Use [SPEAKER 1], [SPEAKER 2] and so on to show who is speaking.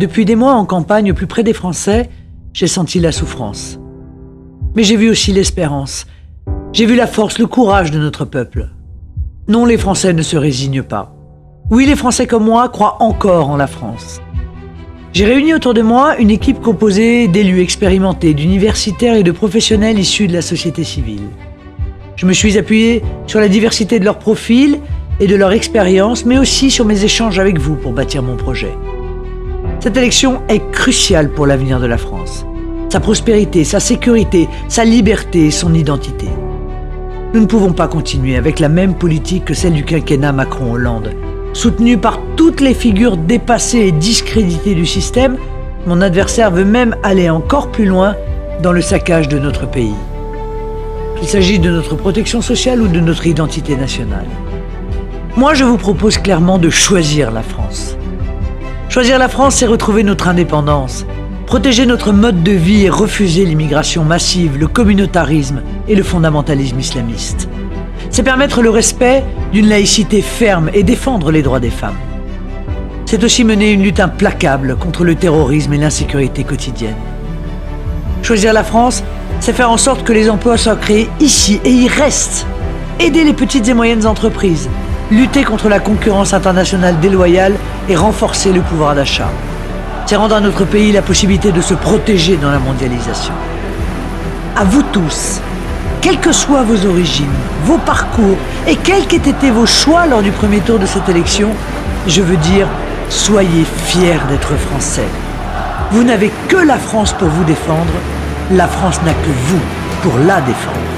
[SPEAKER 1] Depuis des mois en campagne au plus près des Français, j'ai senti la souffrance. Mais j'ai vu aussi l'espérance. J'ai vu la force, le courage de notre peuple. Non, les Français ne se résignent pas. Oui, les Français comme moi croient encore en la France. J'ai réuni autour de moi une équipe composée d'élus expérimentés, d'universitaires et de professionnels issus de la société civile. Je me suis appuyé sur la diversité de leurs profils et de leur expérience, mais aussi sur mes échanges avec vous pour bâtir mon projet. Cette élection est cruciale pour l'avenir de la France. Sa prospérité, sa sécurité, sa liberté et son identité. Nous ne pouvons pas continuer avec la même politique que celle du quinquennat Macron-Hollande. Soutenu par toutes les figures dépassées et discréditées du système, mon adversaire veut même aller encore plus loin dans le saccage de notre pays. Qu'il s'agisse de notre protection sociale ou de notre identité nationale. Moi, je vous propose clairement de choisir la France. Choisir la France, c'est retrouver notre indépendance, protéger notre mode de vie et refuser l'immigration massive, le communautarisme et le fondamentalisme islamiste. C'est permettre le respect d'une laïcité ferme et défendre les droits des femmes. C'est aussi mener une lutte implacable contre le terrorisme et l'insécurité quotidienne. Choisir la France, c'est faire en sorte que les emplois soient créés ici et y restent. Aider les petites et moyennes entreprises, lutter contre la concurrence internationale déloyale et renforcer le pouvoir d'achat. C'est rendre à notre pays la possibilité de se protéger dans la mondialisation. À vous tous, quelles que soient vos origines, vos parcours et quels qu'aient été vos choix lors du premier tour de cette élection, je veux dire, soyez fiers d'être Français. Vous n'avez que la France pour vous défendre, la France n'a que vous pour la défendre.